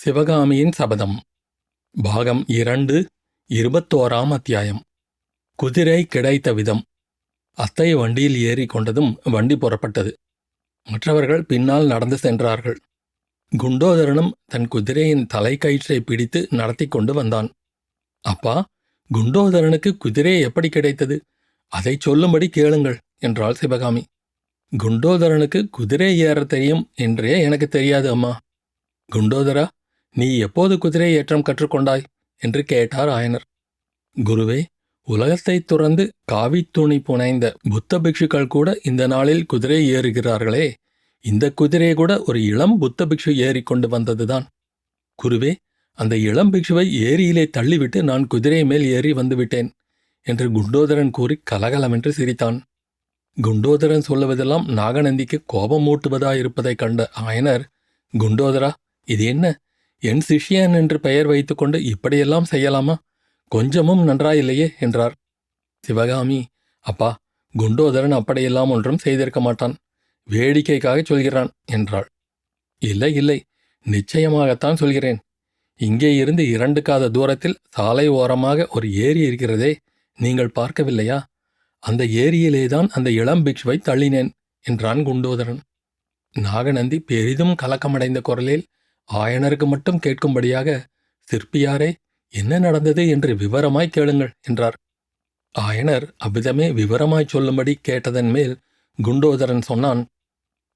சிவகாமியின் சபதம் பாகம் 2 21ஆம் அத்தியாயம். குதிரை கிடைத்த விதம். அத்தை வண்டியில் ஏறி கொண்டதும் வண்டி புறப்பட்டது. மற்றவர்கள் பின்னால் நடந்து சென்றார்கள். குண்டோதரனும் தன் குதிரையின் தலைக்கயிற்றை பிடித்து நடத்தி கொண்டு வந்தான். அப்பா, குண்டோதரனுக்கு குதிரை எப்படி கிடைத்தது? அதை சொல்லும்படி கேளுங்கள் என்றாள் சிவகாமி. குண்டோதரனுக்கு குதிரை ஏற தெரியும் என்றே எனக்கு தெரியாது அம்மா. குண்டோதரா, நீ எப்போது குதிரை ஏற்றம் கற்றுக்கொண்டாய் என்று கேட்டார் ஆயனர். குருவே, உலகத்தை துறந்து காவித்துணி புனைந்த புத்த பிக்ஷுக்கள் கூட இந்த நாளில் குதிரை ஏறுகிறார்களே, இந்த குதிரை கூட ஒரு இளம் புத்த பிக்ஷு ஏறிக்கொண்டு வந்ததுதான். குருவே, அந்த இளம் பிக்ஷுவை ஏரியிலே தள்ளிவிட்டு நான் குதிரை மேல் ஏறி வந்துவிட்டேன் என்று குண்டோதரன் கூறி கலகலமென்று சிரித்தான். குண்டோதரன் சொல்லுவதெல்லாம் நாகநந்திக்கு கோபமூட்டுவதாயிருப்பதைக் கண்ட ஆயனர், குண்டோதரா, இது என்ன? என் சிஷ்யன் என்று பெயர் வைத்துக்கொண்டு இப்படியெல்லாம் செய்யலாமா? கொஞ்சமும் நன்றாயில்லையே என்றார். சிவகாமி, அப்பா, குண்டோதரன் அப்படியெல்லாம் ஒன்றும் செய்திருக்க மாட்டான், வேடிக்கைக்காக சொல்கிறான் என்றாள். இல்லை இல்லை, நிச்சயமாகத்தான் சொல்கிறேன். இங்கே இருந்து 2 காத தூரத்தில் சாலை ஓரமாக ஒரு ஏரி இருக்கிறதே, நீங்கள் பார்க்கவில்லையா? அந்த ஏரியிலேதான் அந்த இளம் பிக்ஷுவை தள்ளினேன் என்றான் குண்டோதரன். நாகநந்தி பெரிதும் கலக்கமடைந்த குரலில் ஆயனருக்கு மட்டும் கேட்கும்படியாக, சிற்பியாரே, என்ன நடந்தது என்று விவரமாய் கேளுங்கள் என்றார். ஆயனர் அவ்விதமே விவரமாய்ச் சொல்லும்படி கேட்டதன் மேல் குண்டோதரன் சொன்னான்,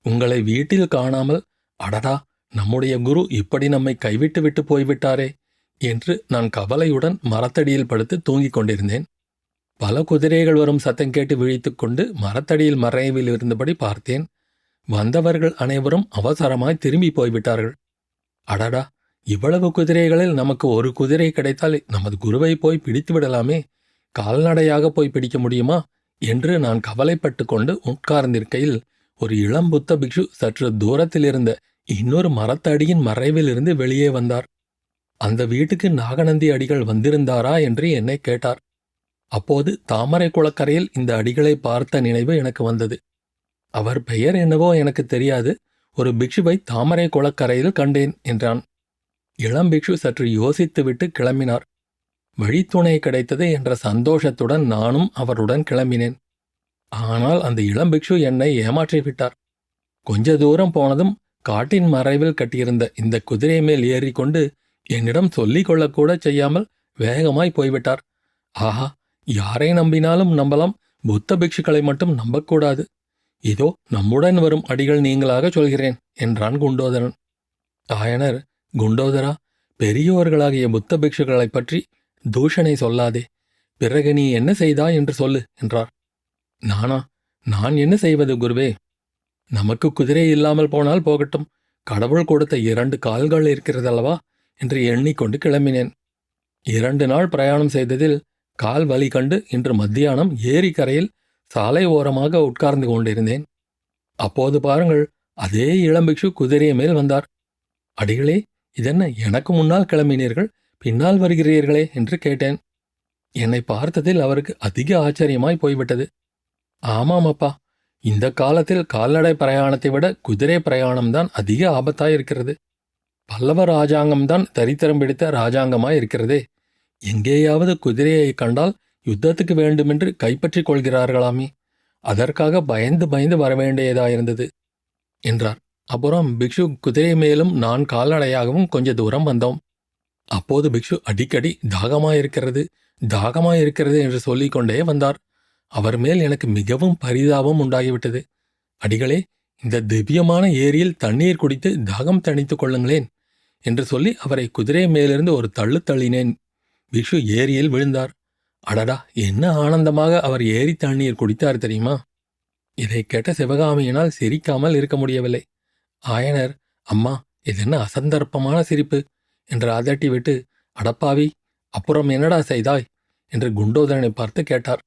உங்களை வீட்டில் காணாமல், அடடா, நம்முடைய குரு இப்படி நம்மை கைவிட்டு விட்டு போய்விட்டாரே என்று நான் கவலையுடன் மரத்தடியில் படுத்து தூங்கிக் கொண்டிருந்தேன். பல குதிரைகள் வரும் சத்தம் கேட்டு விழித்துக்கொண்டு மரத்தடியில் மறைவில் இருந்தபடி பார்த்தேன். வந்தவர்கள் அனைவரும் அவசரமாய் திரும்பி போய்விட்டார்கள். அடடா, இவ்வளவு குதிரைகளில் நமக்கு ஒரு குதிரை கிடைத்தால் நமது குருவை போய் பிடித்து விடலாமே, கால்நடையாக போய் பிடிக்க முடியுமா என்று நான் கவலைப்பட்டு கொண்டு உட்கார்ந்திருக்கையில் ஒரு இளம் புத்த பிக்ஷு சற்று தூரத்திலிருந்த இன்னொரு மரத்தடியின் மறைவிலிருந்து வெளியே வந்தார். அந்த வீட்டுக்கு நாகநந்தி அடிகள் வந்திருந்தாரா என்று என்னை கேட்டார். அப்போது தாமரை குளக்கரையில் இந்த அடிகளை பார்த்த நினைவு எனக்கு வந்தது. அவர் பெயர் என்னவோ எனக்கு தெரியாது, ஒரு பிக்ஷுவை தாமரை குளக்கரையில் கண்டேன் என்றான். இளம் பிக்ஷு சற்று யோசித்துவிட்டு கிளம்பினார். வழித்துணை கிடைத்தது என்ற சந்தோஷத்துடன் நானும் அவருடன் கிளம்பினேன். ஆனால் அந்த இளம் பிக்ஷு என்னை ஏமாற்றிவிட்டார். கொஞ்ச தூரம் போனதும் காட்டின் மறைவில் கட்டியிருந்த இந்த குதிரை மேல் ஏறிக்கொண்டு என்னிடம் சொல்லிக் கொள்ளக்கூட செய்யாமல் வேகமாய் போய்விட்டார். ஆஹா, யாரை நம்பினாலும் நம்பலாம், புத்த பிக்ஷுக்களை மட்டும் நம்பக்கூடாது. இதோ நம்முடன் வரும் அடிகள் நீங்களாக சொல்கிறேன் என்றான் குண்டோதரன். ஆயனர், குண்டோதரா, பெரியோர்களாகிய புத்த பிக்ஷுக்களைப் பற்றி தூஷணை சொல்லாதே, பிறகு நீ என்ன செய்தாய் என்று சொல்லு என்றார். நானா? நான் என்ன செய்வது குருவே? நமக்கு குதிரை இல்லாமல் போனால் போகட்டும், கடவுள் கொடுத்த 2 கால்கள் இருக்கிறதல்லவா என்று எண்ணிக்கொண்டு கிளம்பினேன். 2 நாள் பிரயாணம் செய்ததில் கால் வலி கண்டு இன்று மத்தியானம் ஏரிக்கரையில் சாலை ஓரமாக உட்கார்ந்து கொண்டிருந்தேன். அப்போது பாருங்கள், அதே இளம்பிக்ஷு குதிரை மேல் வந்தார். அடிகளே, இதென்ன எனக்கு முன்னால் கிளம்பினீர்கள், பின்னால் வருகிறீர்களே என்று கேட்டேன். என்னை பார்த்ததில் அவருக்கு அதிக ஆச்சரியமாய் போய்விட்டது. ஆமாம் அப்பா, இந்த காலத்தில் கால்நடை பிரயாணத்தை விட குதிரை பிரயாணம்தான் அதிக ஆபத்தாயிருக்கிறது. பல்லவ ராஜாங்கம்தான் தரித்திரம் பிடித்த ராஜாங்கமாயிருக்கிறதே. எங்கேயாவது குதிரையை கண்டால் யுத்தத்துக்கு வேண்டுமென்று கைப்பற்றிக் கொள்கிறார்களாமே, அதற்காக பயந்து பயந்து வரவேண்டியதாயிருந்தது என்றார். அப்புறம் பிக்ஷு குதிரை மேலும் நான் கால்நடையாகவும் கொஞ்ச தூரம் வந்தோம். அப்போது பிக்ஷு அடிக்கடி தாகமாயிருக்கிறது தாகமாயிருக்கிறது என்று சொல்லிக்கொண்டே வந்தார். அவர் மேல் எனக்கு மிகவும் பரிதாபம் உண்டாகிவிட்டது. அடிகளே, இந்த திவ்யமான ஏரியில் தண்ணீர் குடித்து தாகம் தணித்துக் கொள்ளுங்களேன் என்று சொல்லி அவரை குதிரை மேலிருந்து ஒரு தள்ளு தள்ளினேன். பிக்ஷு ஏரியில் விழுந்தார். அடடா, என்ன ஆனந்தமாக அவர் ஏரி தண்ணீர் குடித்தார் தெரியுமா? இதை கேட்ட சிவகாமியினால் சிரிக்காமல் இருக்க முடியவில்லை. ஆயனர், அம்மா, இதென்ன அசந்தர்ப்பமான சிரிப்பு என்று அதட்டிவிட்டு, அடப்பாவி, அப்புறம் என்னடா செய்தாய் என்று குண்டோதரனை பார்த்து கேட்டார்.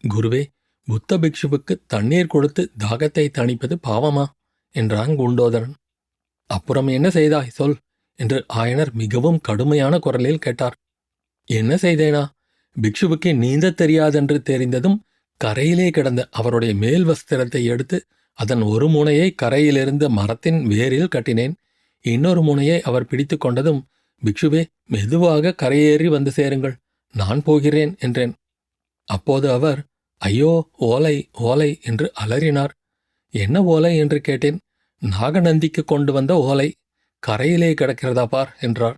குருவே, புத்த பிக்ஷுவுக்கு தண்ணீர் கொடுத்து தாகத்தை தணிப்பது பாவமா என்றான் குண்டோதரன். அப்புறம் என்ன செய்தாய் சொல் என்று ஆயனர் மிகவும் கடுமையான குரலில் கேட்டார். என்ன செய்தேனா? பிக்ஷுவுக்கு நீந்தத் தெரியாதென்று தெரிந்ததும் கரையிலே கிடந்த அவருடைய மேல் வஸ்திரத்தை எடுத்து அதன் ஒரு முனையை கரையிலிருந்த மரத்தின் வேரில் கட்டினேன். இன்னொரு முனையை அவர் பிடித்து கொண்டதும், பிக்ஷுவே, மெதுவாக கரையேறி வந்து சேருங்கள், நான் போகிறேன் என்றேன். அப்போது அவர், ஐயோ, ஓலை ஓலை என்று அலறினார். என்ன ஓலை என்று கேட்டேன். நாகநந்திக்கு கொண்டு வந்த ஓலை, கரையிலே கிடக்கிறதா பார் என்றார்.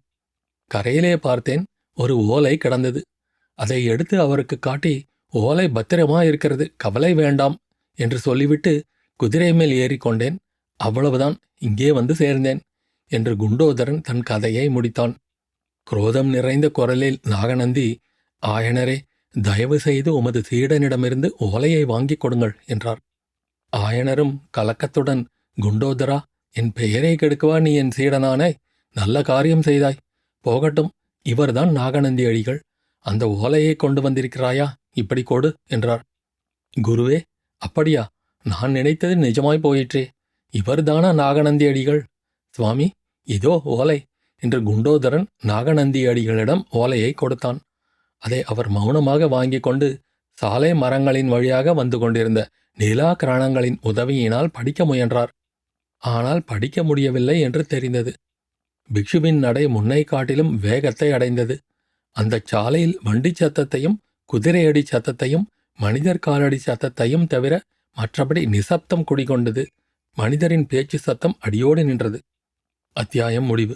கரையிலே பார்த்தேன், ஒரு ஓலை கிடந்தது. அதை எடுத்து அவருக்கு காட்டி, ஓலை பத்திரமா இருக்கிறது, கவலை வேண்டாம் என்று சொல்லிவிட்டு குதிரை மேல் ஏறிக்கொண்டேன். அவ்வளவுதான், இங்கே வந்து சேர்ந்தேன் என்று குண்டோதரன் தன் கதையை முடித்தான். குரோதம் நிறைந்த குரலில் நாகநந்தி, ஆயனரே, தயவு செய்து உமது சீடனிடமிருந்து ஓலையை வாங்கிக் கொடுங்கள் என்றார். ஆயனரும் கலக்கத்துடன், குண்டோதரா, என் பெயரை கெடுக்கவா நீ என் சீடனானாய்? நல்ல காரியம் செய்தாய். போகட்டும், இவர்தான் நாகநந்தி அடிகள். அந்த ஓலையை கொண்டு வந்திருக்கிறாயா? இப்படி கொடு என்றார். குருவே, அப்படியா? நான் நினைத்தது நிஜமாய் போயிற்றே. இவர்தானா நாகநந்தி அடிகள்? சுவாமி, இதோ ஓலை என்று குண்டோதரன் நாகநந்தி அடிகளிடம் ஓலையை கொடுத்தான். அதை அவர் மௌனமாக வாங்கிக் கொண்டு சாலை மரங்களின் வழியாக வந்து கொண்டிருந்த நிலா கிரணங்களின் உதவியினால் படிக்க முயன்றார். ஆனால் படிக்க முடியவில்லை என்று தெரிந்தது. பிக்ஷுவின் நடை முன்னை காட்டிலும் வேகத்தை அடைந்தது. அந்தச் சாலையில் வண்டி சத்தத்தையும் குதிரையடி சத்தத்தையும் மனிதர் காலடி சத்தத்தையும் தவிர மற்றபடி நிசப்தம் குடிகொண்டது. மனிதரின் பேச்சு சத்தம் அடியோடு நின்றது. அத்தியாயம் முடிவு.